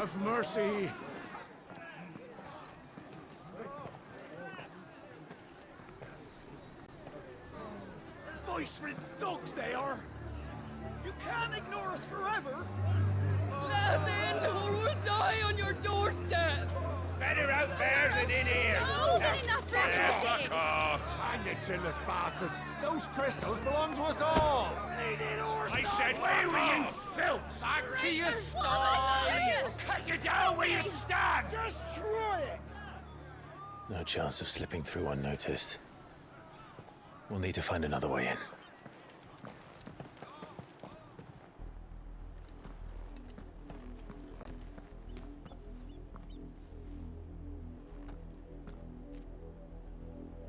Have mercy! Voice-rinsed dogs they are! You can't ignore us forever! Let us in, or we'll die on your doorstep! Better out there than in here! Oh, get enough for Fuck off! Hang the chinless bastards! Those crystals belong to us all! I said, where were you, filth? Back to your stall! Cut you down where you stand! Just try it! No chance of slipping through unnoticed. We'll need to find another way in.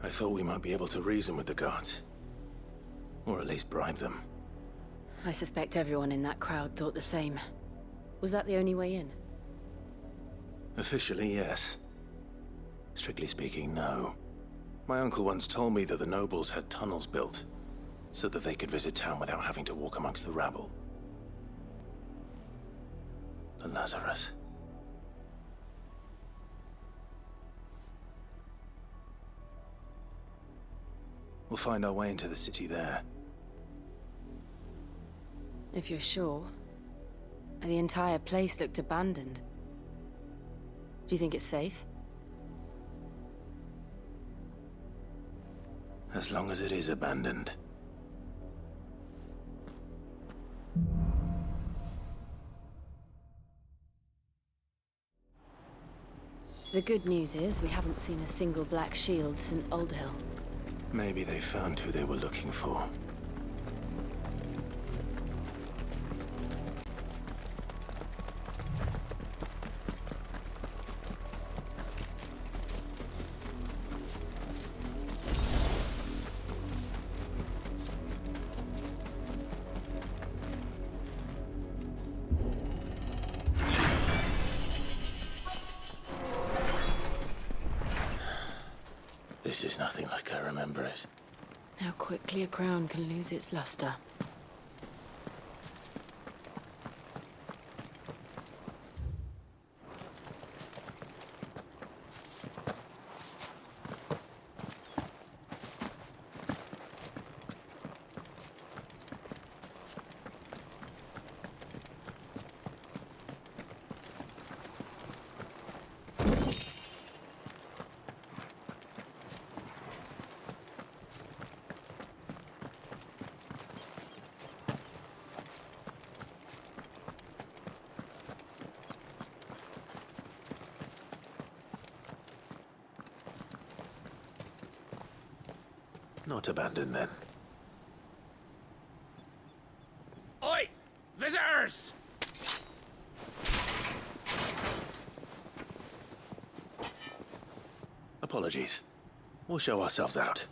I thought we might be able to reason with the guards. Or at least bribe them. I suspect everyone in that crowd thought the same. Was that the only way in? Officially, yes. Strictly speaking, no. My uncle once told me that the nobles had tunnels built, so that they could visit town without having to walk amongst the rabble. The Lazarus. We'll find our way into the city there. If you're sure. The entire place looked abandoned. Do you think it's safe? As long as it is abandoned. The good news is we haven't seen a single black shield since Old Hill. Maybe they found who they were looking for. This is nothing like I remember it. How quickly a crown can lose its luster. Not abandoned, then. Oi! Visitors! Apologies. We'll show ourselves out.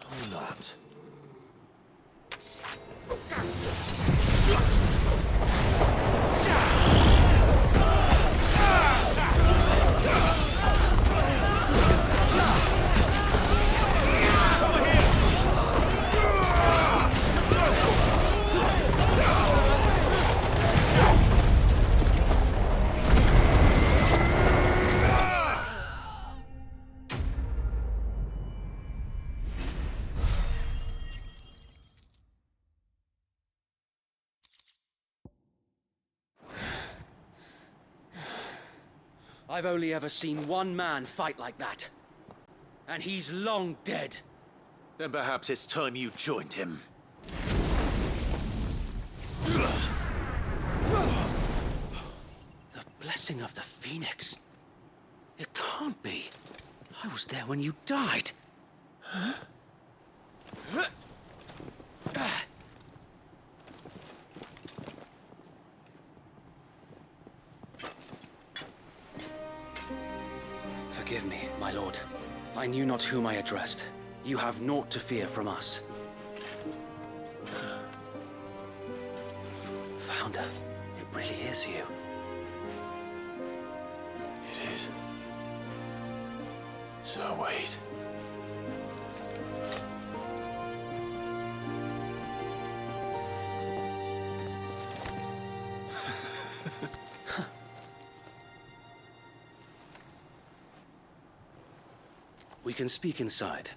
Or not. I've only ever seen one man fight like that. And he's long dead. Then perhaps it's time you joined him. The blessing of the Phoenix. It can't be. I was there when you died. Forgive me, my lord. I knew not whom I addressed. You have naught to fear from us. Founder, it really is you. It is. So wait. We can speak inside.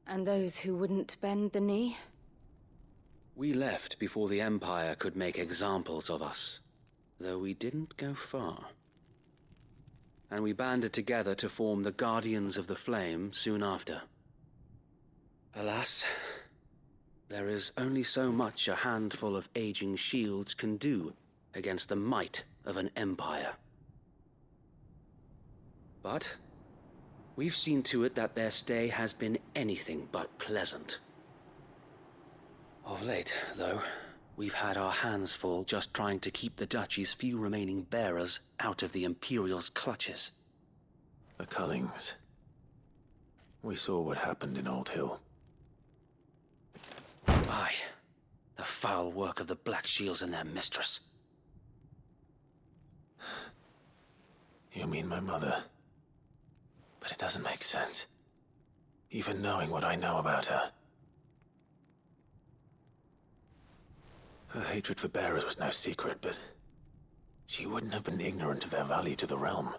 And those who wouldn't bend the knee? We left before the Empire could make examples of us, though we didn't go far. And we banded together to form the Guardians of the Flame soon after. Alas, there is only so much a handful of aging shields can do against the might of an empire. But we've seen to it that their stay has been anything but pleasant. Of late, though, we've had our hands full just trying to keep the Duchy's few remaining bearers out of the Imperial's clutches. The Cullings. We saw what happened in Old Hill. Aye, the foul work of the Black Shields and their mistress. You mean my mother? But it doesn't make sense. Even knowing what I know about her. Her hatred for bearers was no secret, but she wouldn't have been ignorant of their value to the realm.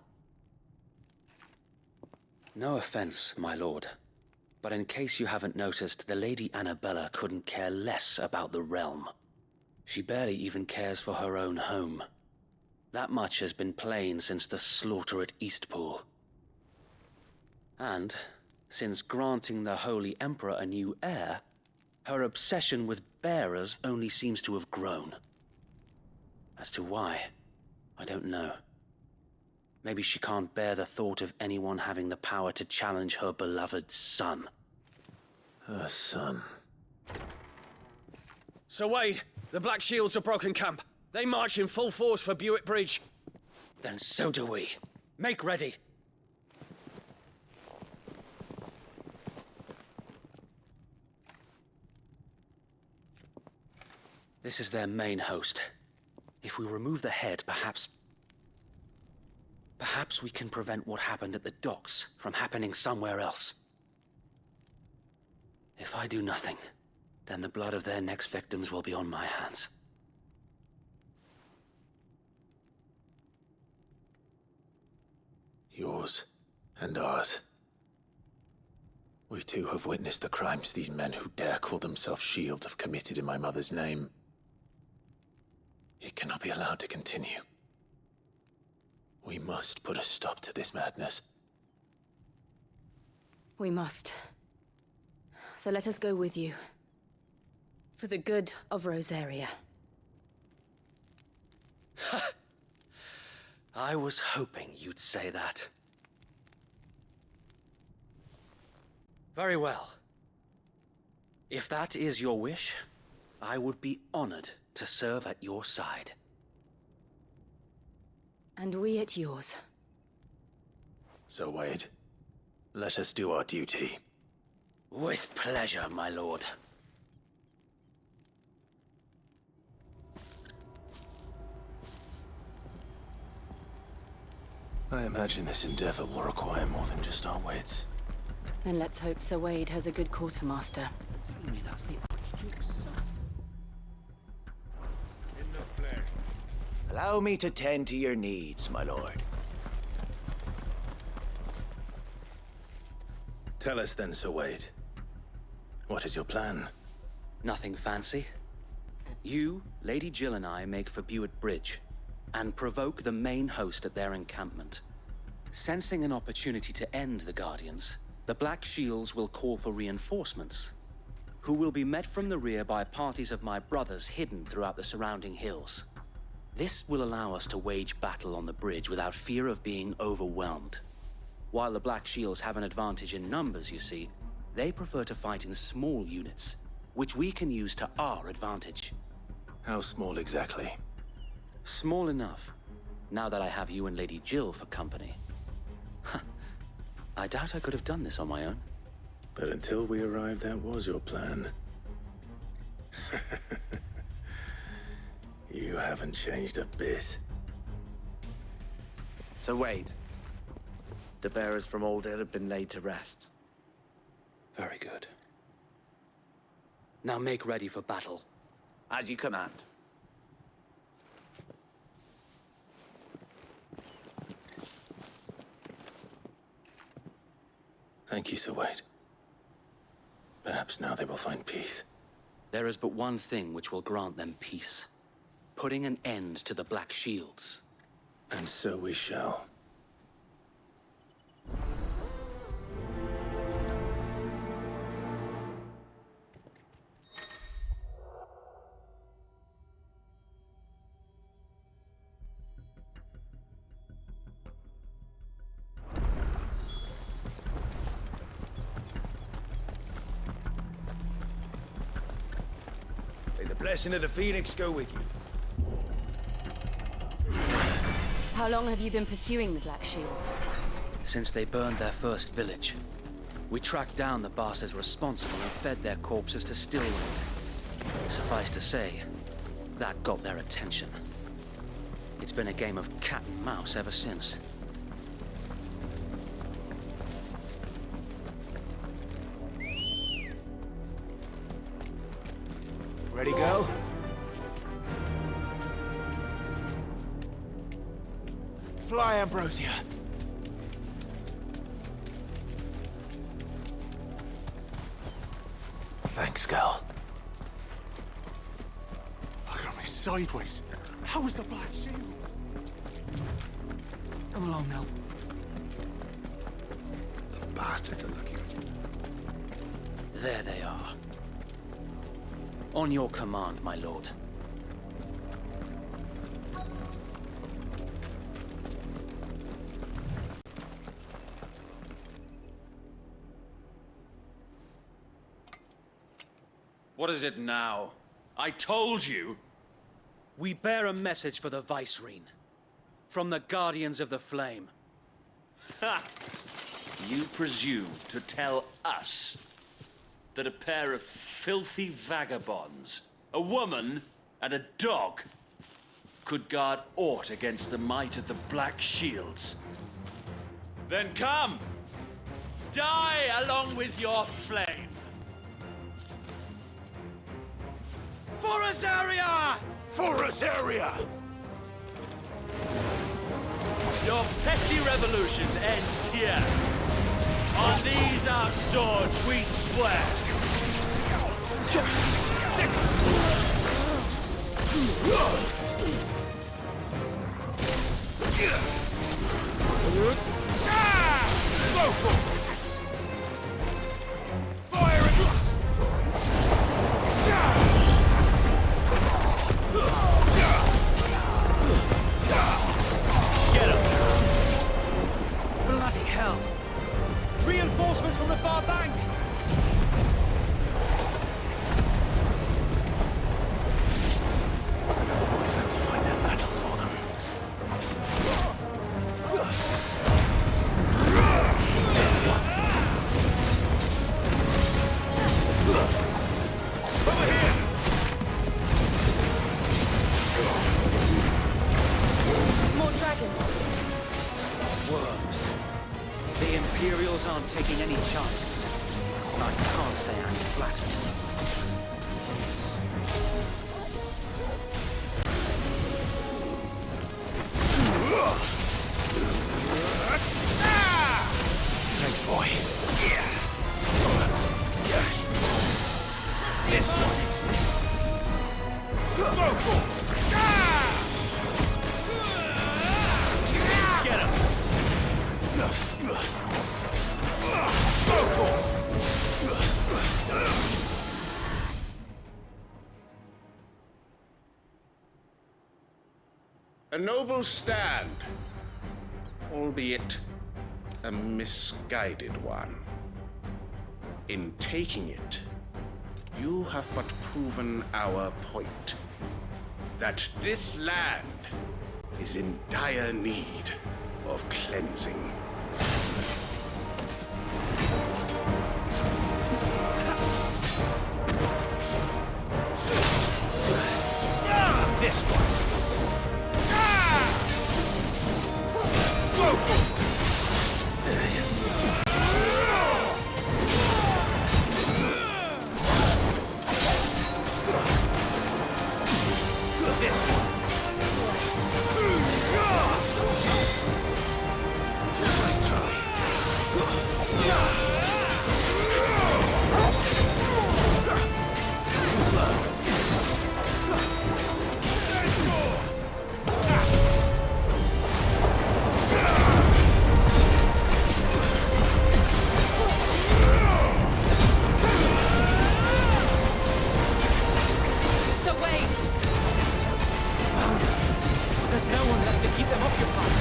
No offense, my lord, but in case you haven't noticed, the Lady Annabella couldn't care less about the realm. She barely even cares for her own home. That much has been plain since the slaughter at Eastpool. And, since granting the Holy Emperor a new heir, her obsession with bearers only seems to have grown. As to why, I don't know. Maybe she can't bear the thought of anyone having the power to challenge her beloved son. Her son. Sir Wade, the Black Shields have broken camp. They march in full force for Buick Bridge. Then so do we. Make ready. This is their main host. If we remove the head, perhaps we can prevent what happened at the docks from happening somewhere else. If I do nothing, then the blood of their next victims will be on my hands. Yours and ours. We too have witnessed the crimes these men who dare call themselves shields have committed in my mother's name. It cannot be allowed to continue. We must put a stop to this madness. We must. So let us go with you. For the good of Rosaria. I was hoping you'd say that. Very well. If that is your wish, I would be honored to serve at your side. And we at yours. So, Wade, let us do our duty. With pleasure, my lord. I imagine this endeavor will require more than just our wits. Then let's hope Sir Wade has a good quartermaster. Tell me that's the Archduke's son. In the flesh. Allow me to tend to your needs, my lord. Tell us then, Sir Wade. What is your plan? Nothing fancy. You, Lady Jill and I make for Buick Bridge, and provoke the main host at their encampment. Sensing an opportunity to end the Guardians, the Black Shields will call for reinforcements, who will be met from the rear by parties of my brothers hidden throughout the surrounding hills. This will allow us to wage battle on the bridge without fear of being overwhelmed. While the Black Shields have an advantage in numbers, you see, they prefer to fight in small units, which we can use to our advantage. How small exactly? Small enough, now that I have you and Lady Jill for company. I doubt I could have done this on my own. But until we arrived, that was your plan. You haven't changed a bit. So Wade, the bearers from Old Ed have been laid to rest. Very good. Now make ready for battle. As you command. Thank you, Sir Wade. Perhaps now they will find peace. There is but one thing which will grant them peace. Putting an end to the Black Shields. And so we shall. May the blessing of the Phoenix go with you. How long have you been pursuing the Black Shields? Since they burned their first village, we tracked down the bastards responsible and fed their corpses to Stillwind. Suffice to say, that got their attention. It's been a game of cat and mouse ever since. Ready, go? Fly, Ambrosia. Thanks, Gal. Look at me sideways. How was the Black Shields? Come along now. The bastards are looking at you. There they are. On your command, my lord. What is it now? I told you! We bear a message for the Vicereine. From the Guardians of the Flame. Ha! You presume to tell us that a pair of filthy vagabonds, a woman and a dog, could guard aught against the might of the Black Shields? Then come! Die along with your flame! For Azaria! For Azaria! Your petty revolution ends here. On these our swords we swear. Go for it! Fire it! Get him! Bloody hell! Reinforcements from the far bank! Another way for them to find their battles for them. Over here! More dragons. Worms. The Imperials aren't taking any chances. I can't say I'm flattered. Thanks, boy. This one! Go for it! Get him! Go for it! A noble stand, albeit a misguided one. In taking it, You have but proven our point. That this land is in dire need of cleansing. This one. This one. Nice try. Slow. So wait! There's no one left to keep them occupied.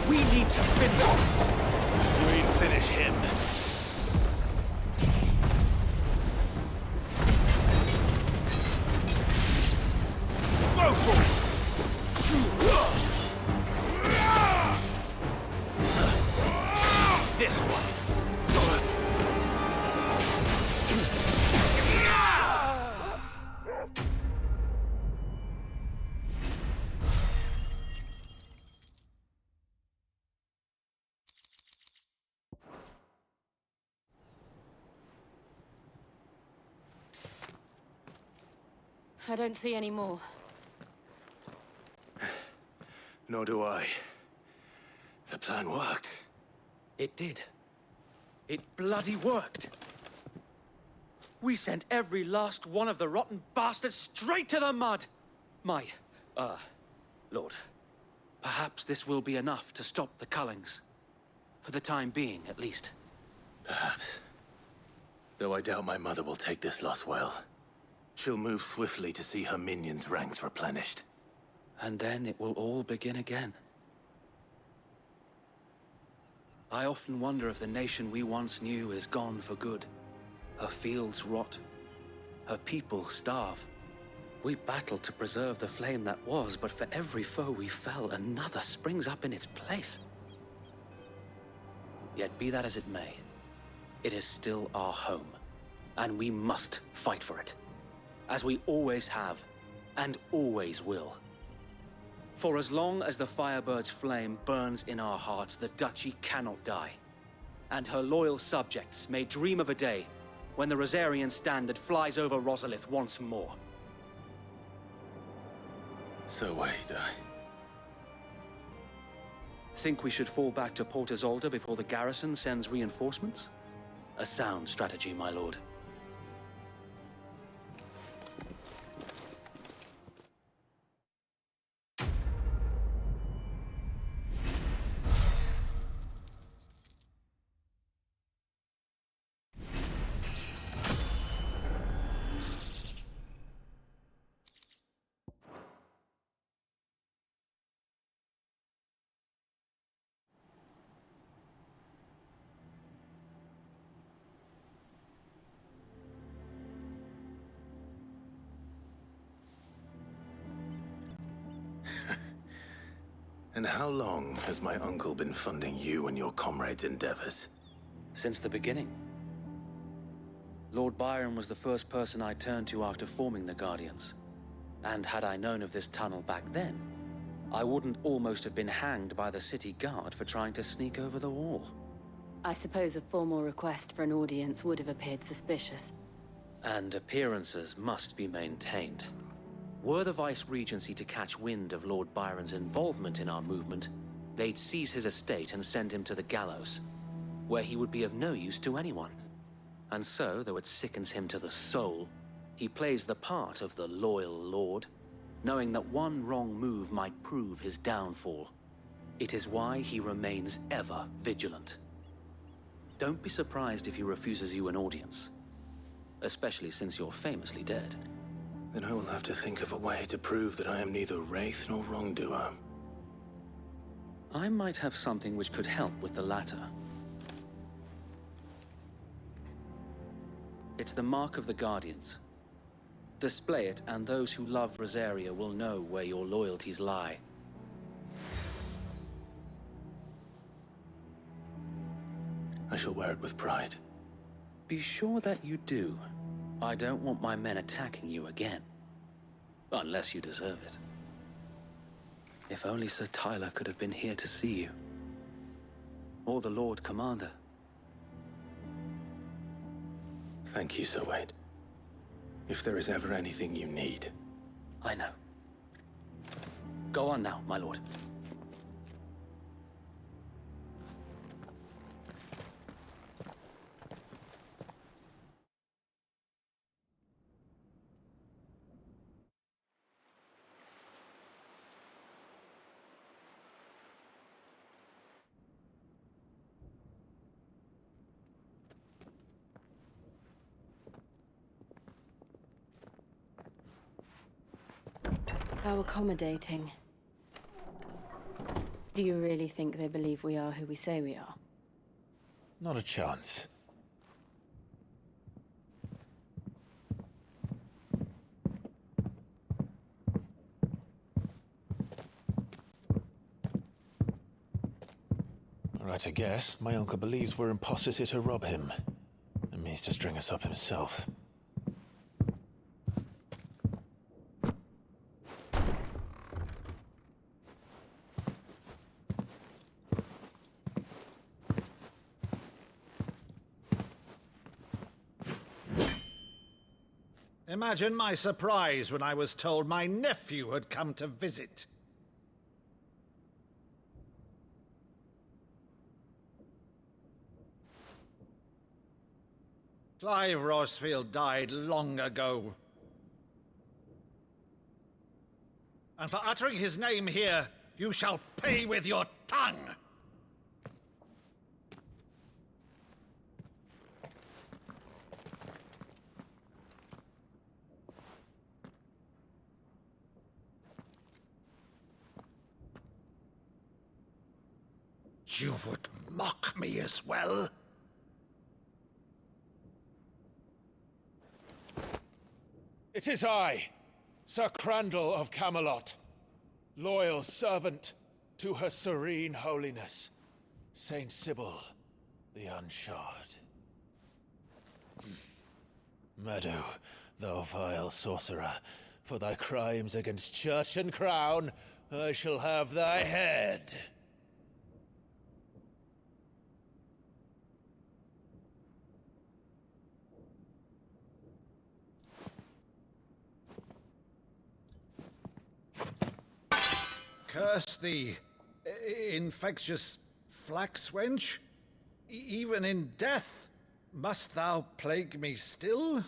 We need to finish this. You mean finish him? Go for it! This one. I don't see any more. Nor do I. The plan worked. It did. It bloody worked. We sent every last one of the rotten bastards straight to the mud. Lord, perhaps this will be enough to stop the Cullings. For the time being, at least. Perhaps. Though I doubt my mother will take this loss well. She'll move swiftly to see her minions' ranks replenished. And then it will all begin again. I often wonder if the nation we once knew is gone for good. Her fields rot. Her people starve. We battled to preserve the flame that was, but for every foe we fell, another springs up in its place. Yet be that as it may, it is still our home, and we must fight for it. As we always have, and always will. For as long as the Firebird's flame burns in our hearts, the Duchy cannot die. And her loyal subjects may dream of a day when the Rosarian standard flies over Rosalith once more. So wait, Think we should fall back to Port Isolde before the garrison sends reinforcements? A sound strategy, my lord. And how long has my uncle been funding you and your comrades' endeavors? Since the beginning. Lord Byron was the first person I turned to after forming the Guardians. And had I known of this tunnel back then, I wouldn't almost have been hanged by the city guard for trying to sneak over the wall. I suppose a formal request for an audience would have appeared suspicious. And appearances must be maintained. Were the Vice-Regency to catch wind of Lord Byron's involvement in our movement, they'd seize his estate and send him to the gallows, where he would be of no use to anyone. And so, though it sickens him to the soul, he plays the part of the loyal lord, knowing that one wrong move might prove his downfall. It is why he remains ever vigilant. Don't be surprised if he refuses you an audience, especially since you're famously dead. Then I will have to think of a way to prove that I am neither wraith nor wrongdoer. I might have something which could help with the latter. It's the mark of the Guardians. Display it, and those who love Rosaria will know where your loyalties lie. I shall wear it with pride. Be sure that you do. I don't want my men attacking you again. Unless you deserve it. If only Sir Tyler could have been here to see you. Or the Lord Commander. Thank you, Sir Wade. If there is ever anything you need... I know. Go on now, my lord. How accommodating. Do you really think they believe we are who we say we are? Not a chance. Right, I guess. My uncle believes we're imposters here to rob him. And means to string us up himself. Imagine my surprise when I was told my nephew had come to visit. Clive Rosfield died long ago. And for uttering his name here, you shall pay with your tongue! You would mock me as well? It is I, Sir Crandall of Camelot, loyal servant to Her Serene Holiness, Saint Sybil the Unshod. Meadow, thou vile sorcerer, for thy crimes against church and crown, I shall have thy head. Curse thee, infectious flax wench. Even in death, must thou plague me still?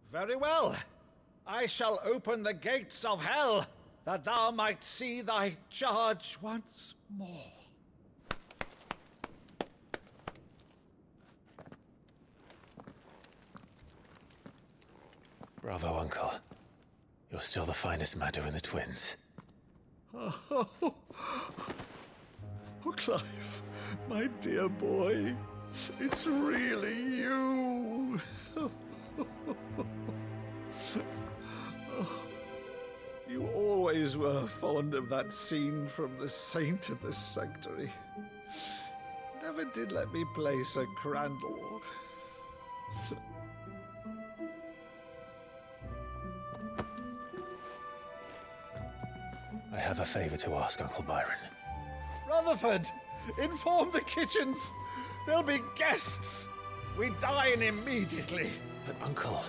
Very well. I shall open the gates of hell, that thou might see thy charge once more. Bravo, Uncle. You're still the finest Maddo in the twins. Oh, Clive, my dear boy, it's really you. You always were fond of that scene from The Saint in the Sanctuary. Never did let me play Sir Crandall. I have a favor to ask, Uncle Byron. Rutherford, inform the kitchens. There'll be guests. We dine immediately. But, Uncle...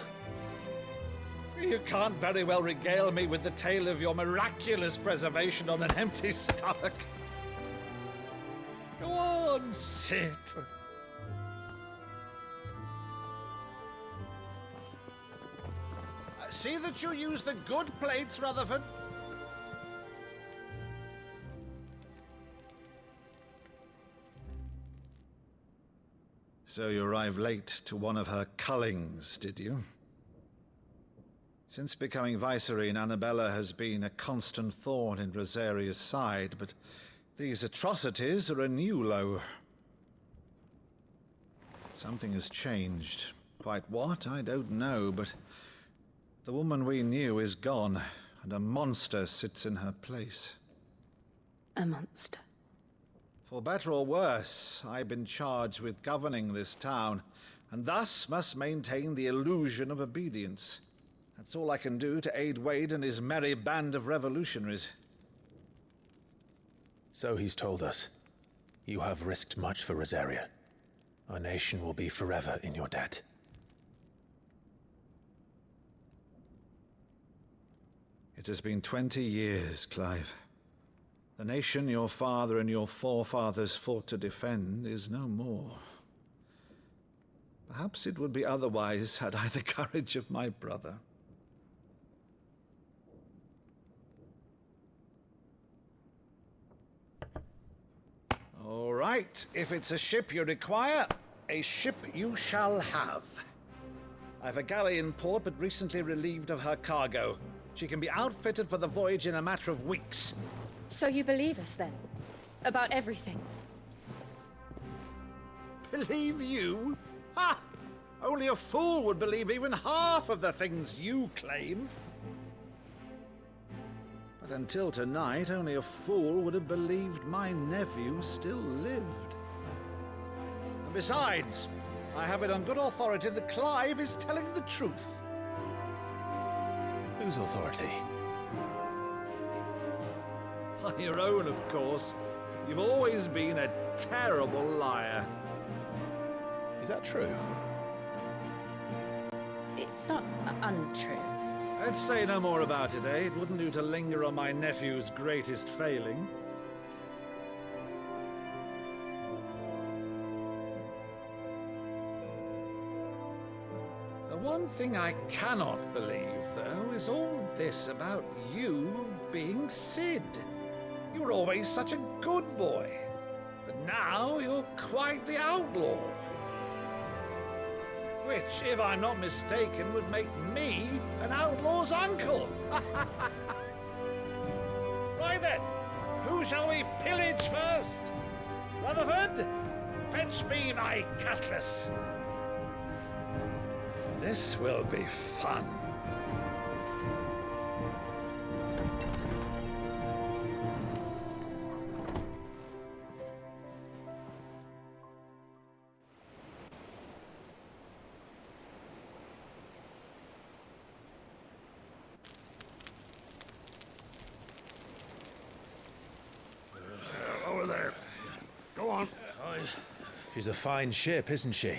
You can't very well regale me with the tale of your miraculous preservation on an empty stomach. Go on, sit. See that you use the good plates, Rutherford. So you arrived late to one of her cullings, did you? Since becoming Vicereine, Annabella has been a constant thorn in Rosaria's side, but these atrocities are a new low. Something has changed. Quite what, I don't know, but the woman we knew is gone, and a monster sits in her place. A monster. For better or worse, I've been charged with governing this town, and thus must maintain the illusion of obedience. That's all I can do to aid Wade and his merry band of revolutionaries. So he's told us. You have risked much for Rosaria. Our nation will be forever in your debt. It has been 20 years, Clive. The nation your father and your forefathers fought to defend is no more. Perhaps it would be otherwise had I the courage of my brother. All right, if it's a ship you require, a ship you shall have. I've a galley in port, but recently relieved of her cargo. She can be outfitted for the voyage in a matter of weeks. So you believe us, then? About everything? Believe you? Ha! Only a fool would believe even half of the things you claim. But until tonight, only a fool would have believed my nephew still lived. And besides, I have it on good authority that Clive is telling the truth. Whose authority? Your own, of course. You've always been a terrible liar. Is that true? It's not untrue. Let's say no more about it, eh? It wouldn't do to linger on my nephew's greatest failing. The one thing I cannot believe, though, is all this about you being Sid. You were always such a good boy, but now you're quite the outlaw. Which, if I'm not mistaken, would make me an outlaw's uncle. Right then, who shall we pillage first? Rutherford, fetch me my cutlass. This will be fun. Over there. Go on. She's a fine ship, isn't she?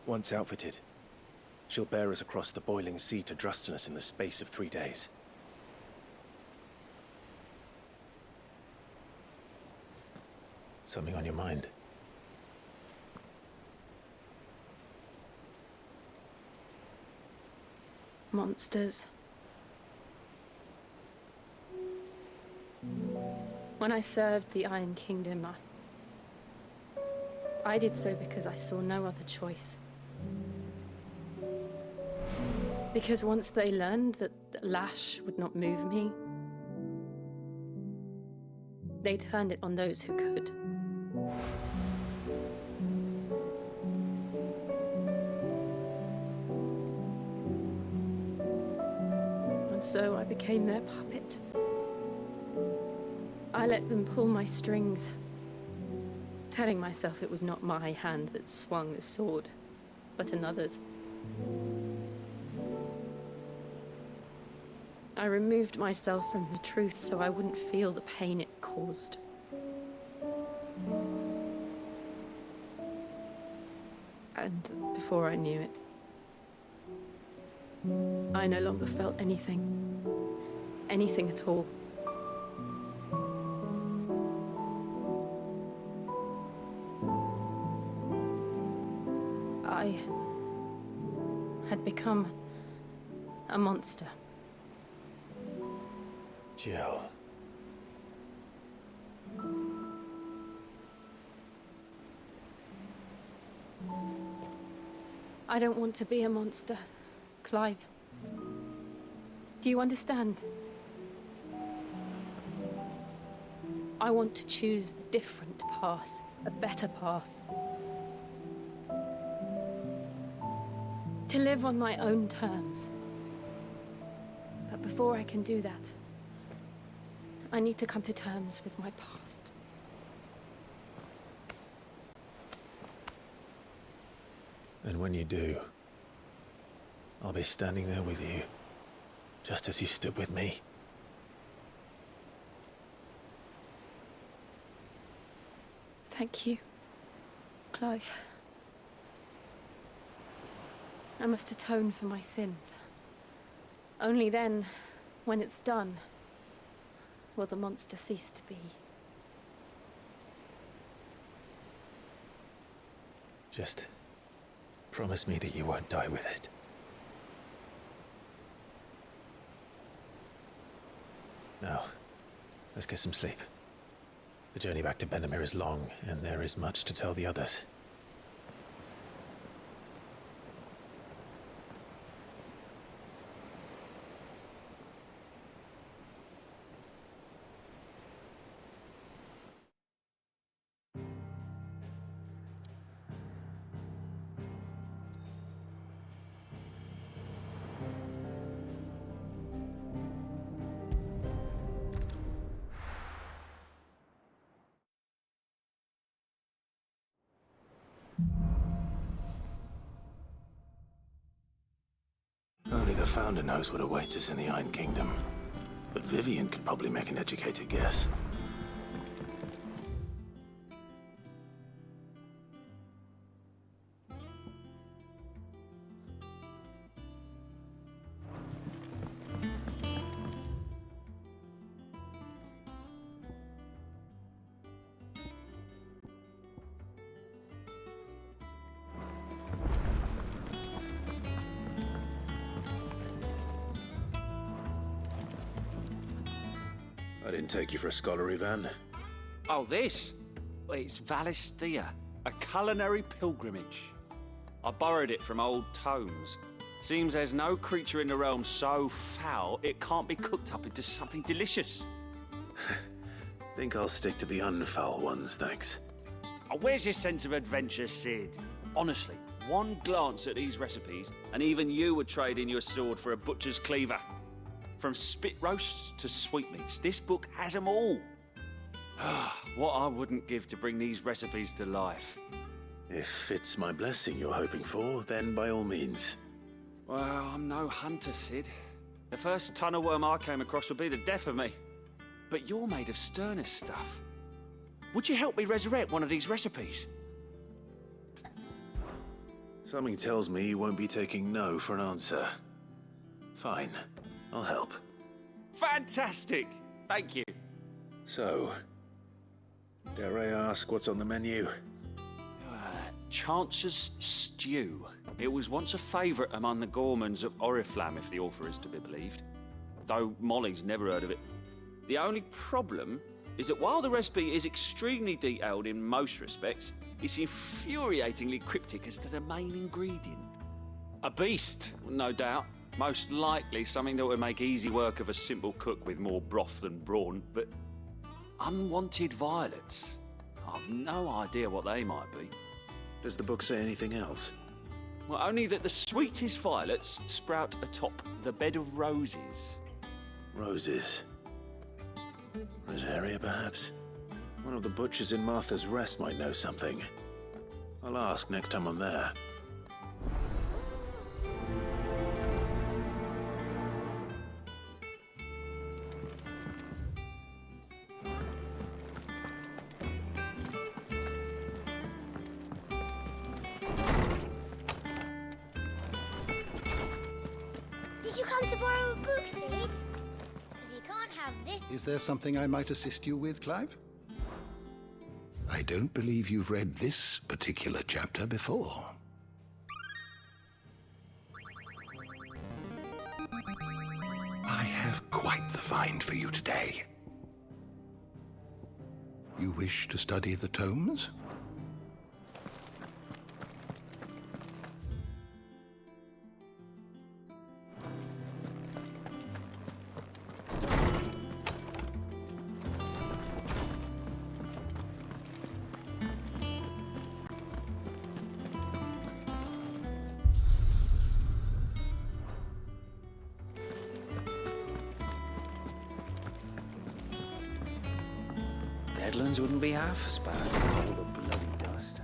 Once outfitted, she'll bear us across the boiling sea to Drustenus in the space of 3 days. Something on your mind? Monsters. When I served the Iron Kingdom, I did so because I saw no other choice. Because once they learned that the lash would not move me, they turned it on those who could. And so I became their puppet. I let them pull my strings, telling myself it was not my hand that swung the sword, but another's. I removed myself from the truth so I wouldn't feel the pain it caused. And before I knew it, I no longer felt anything. Anything at all. I had become a monster. Jill. I don't want to be a monster, Clive. Do you understand? I want to choose a different path, a better path. To live on my own terms. But before I can do that, I need to come to terms with my past. And when you do, I'll be standing there with you, just as you stood with me. Thank you, Clive. I must atone for my sins. Only then, when it's done, will the monster cease to be. Just promise me that you won't die with it. Now, let's get some sleep. The journey back to Benamir is long, and there is much to tell the others. Only the Founder knows what awaits us in the Iron Kingdom. But Vivian could probably make an educated guess. I didn't take you for a scholar, Ivan. Oh, this? Well, it's Valisthea, a culinary pilgrimage. I borrowed it from old tomes. Seems there's no creature in the realm so foul it can't be cooked up into something delicious. Think I'll stick to the unfoul ones, thanks. Oh, where's your sense of adventure, Sid? Honestly, one glance at these recipes, and even you would trade in your sword for a butcher's cleaver. From spit roasts to sweetmeats, this book has them all. What I wouldn't give to bring these recipes to life. If it's my blessing you're hoping for, then by all means. Well, I'm no hunter, Sid. The first tunnel worm I came across would be the death of me. But you're made of sterner stuff. Would you help me resurrect one of these recipes? Something tells me you won't be taking no for an answer. Fine, I'll help. Fantastic! Thank you. So, dare I ask what's on the menu? Chance's Stew. It was once a favourite among the gourmands of Oriflamme, if the author is to be believed. Though Molly's never heard of it. The only problem is that while the recipe is extremely detailed in most respects, it's infuriatingly cryptic as to the main ingredient. A beast, no doubt. Most likely something that would make easy work of a simple cook with more broth than brawn, but unwanted violets. I've no idea what they might be. Does the book say anything else? Well, only that the sweetest violets sprout atop the bed of roses. Roses. Rosaria, perhaps? One of the butchers in Martha's Rest might know something. I'll ask next time I'm there. Did you come to borrow a book, Sid? Because you can't have this. Is there something I might assist you with, Clive? I don't believe you've read this particular chapter before. I have quite the find for you today. You wish to study the tomes? Redlands wouldn't be half as bad as all the bloody dust.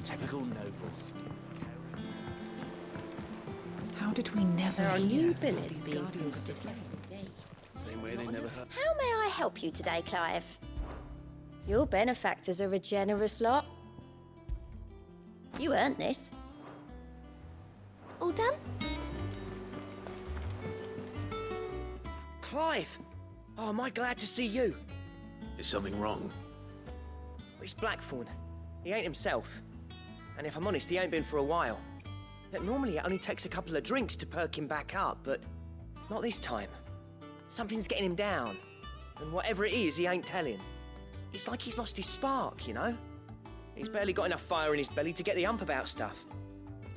Typical nobles. How did we never There are hear new of billets these being guardians of the posted flame? every day. Same way they never heard. How may I help you today, Clive? Your benefactors are a generous lot. You earned this. All done? Clive! Oh, am I glad to see you? Is something wrong? It's Blackthorn. He ain't himself. And if I'm honest, he ain't been for a while. That normally it only takes a couple of drinks to perk him back up, but not this time. Something's getting him down. And whatever it is, he ain't telling. It's like he's lost his spark, you know? He's barely got enough fire in his belly to get the ump about stuff.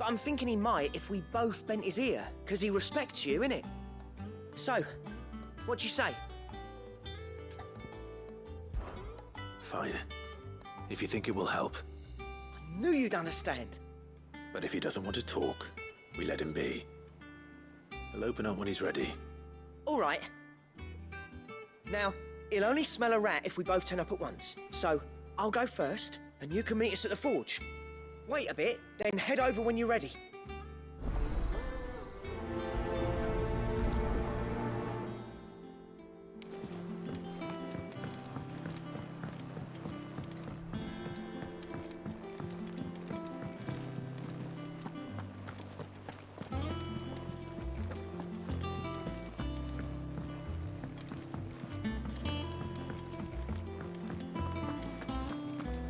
But I'm thinking he might if we both bent his ear, because he respects you, innit? So, what you say? Fine. If you think it will help. I knew you'd understand. But if he doesn't want to talk, we let him be. He'll open up when he's ready. All right. Now, he'll only smell a rat if we both turn up at once. So, I'll go first, and you can meet us at the forge. Wait a bit, then head over when you're ready.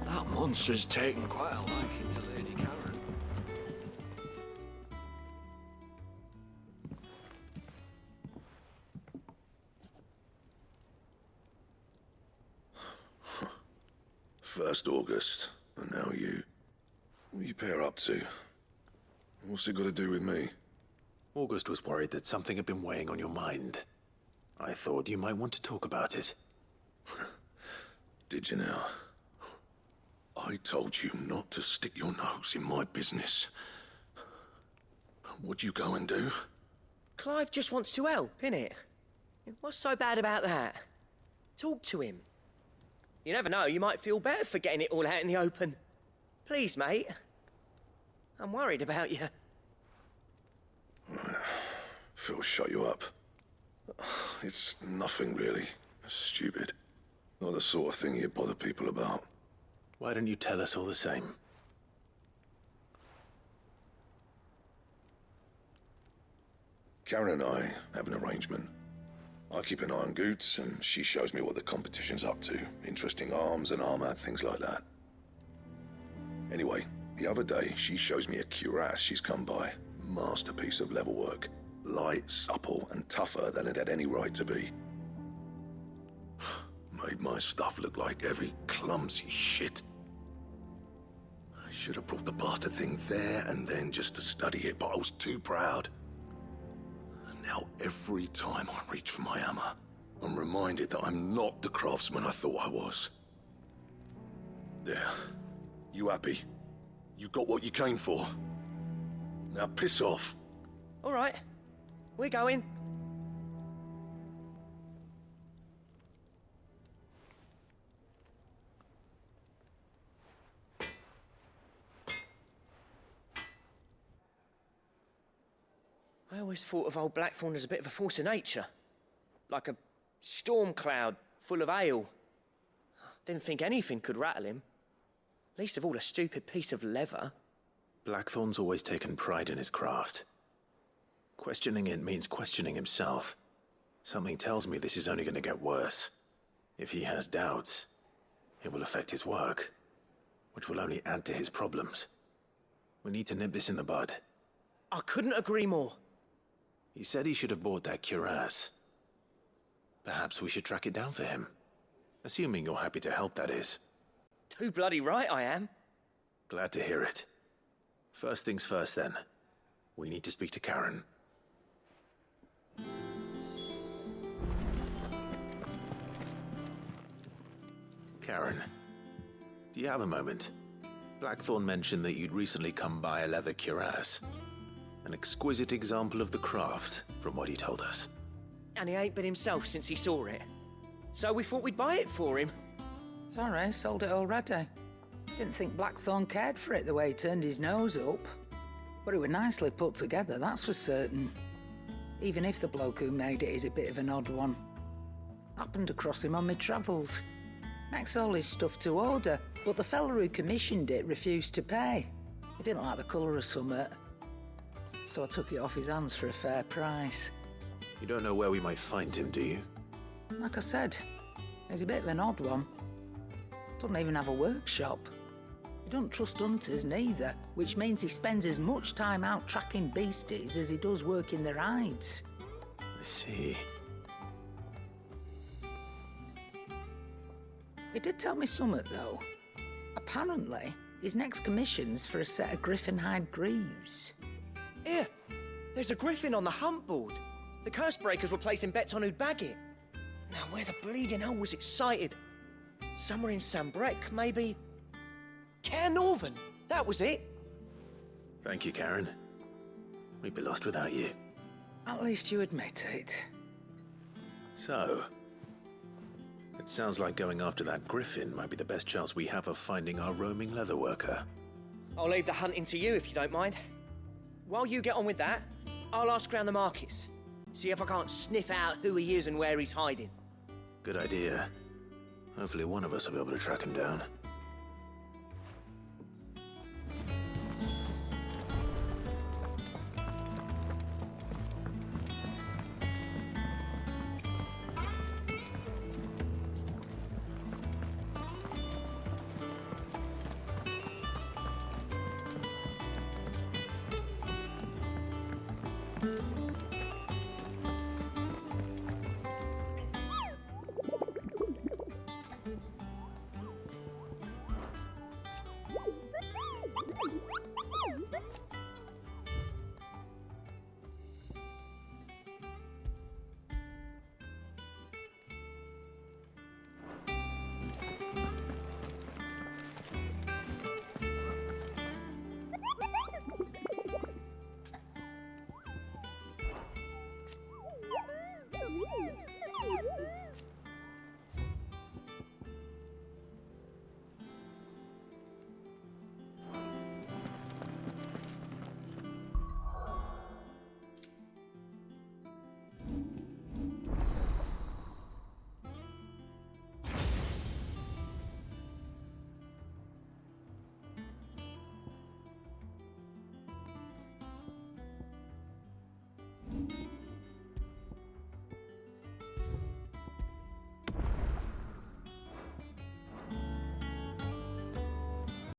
That monster's taken quite a liking to Lady Karen. First August, and now you. What you pair up to? What's it got to do with me? August was worried that something had been weighing on your mind. I thought you might want to talk about it. Did you now? I told you not to stick your nose in my business. What'd you go and do? Clive just wants to help, innit? What's so bad about that? Talk to him. You never know, you might feel better for getting it all out in the open. Please, mate. I'm worried about you. Phil shut you up. It's nothing really. Stupid. Not the sort of thing you bother people about. Why don't you tell us all the same? Karen and I have an arrangement. I keep an eye on Goots, and she shows me what the competition's up to. Interesting arms and armor, things like that. Anyway, the other day, she shows me a cuirass she's come by. Masterpiece of level work. Light, supple, and tougher than it had any right to be. Made my stuff look like heavy, clumsy shit. I should have brought the bastard thing there and then just to study it, but I was too proud. And now every time I reach for my hammer, I'm reminded that I'm not the craftsman I thought I was. There. You happy? You got what you came for. Now piss off. All right. We're going. I always thought of old Blackthorn as a bit of a force of nature. Like a storm cloud full of ale. Didn't think anything could rattle him. Least of all a stupid piece of leather. Blackthorn's always taken pride in his craft. Questioning it means questioning himself. Something tells me this is only going to get worse. If he has doubts, it will affect his work, which will only add to his problems. We need to nip this in the bud. I couldn't agree more. He said he should have bought that cuirass. Perhaps we should track it down for him. Assuming you're happy to help, that is. Too bloody right I am. Glad to hear it. First things first, then. We need to speak to Karen. Karen, do you have a moment? Blackthorn mentioned that you'd recently come by a leather cuirass. An exquisite example of the craft, from what he told us. And he ain't been himself since he saw it. So we thought we'd buy it for him. Sorry, sold it already. Didn't think Blackthorn cared for it the way he turned his nose up. But it were nicely put together, that's for certain. Even if the bloke who made it is a bit of an odd one. Happened across him on my travels. Makes all his stuff to order, but the fella who commissioned it refused to pay. He didn't like the colour of summit. So I took it off his hands for a fair price. You don't know where we might find him, do you? Like I said, he's a bit of an odd one. Doesn't even have a workshop. He doesn't trust hunters neither, which means he spends as much time out tracking beasties as he does working their hides. I see. He did tell me something, though. Apparently, his next commission's for a set of griffin hide greaves. Here, there's a griffin on the hunt board. The curse breakers were placing bets on who'd bag it. Now, where the bleeding hell was it sighted? Somewhere in Sambrec, maybe? Care Northern, that was it. Thank you, Karen. We'd be lost without you. At least you admit it. So, it sounds like going after that griffin might be the best chance we have of finding our roaming leatherworker. I'll leave the hunting to you if you don't mind. While you get on with that, I'll ask around the markets. See if I can't sniff out who he is and where he's hiding. Good idea. Hopefully one of us will be able to track him down.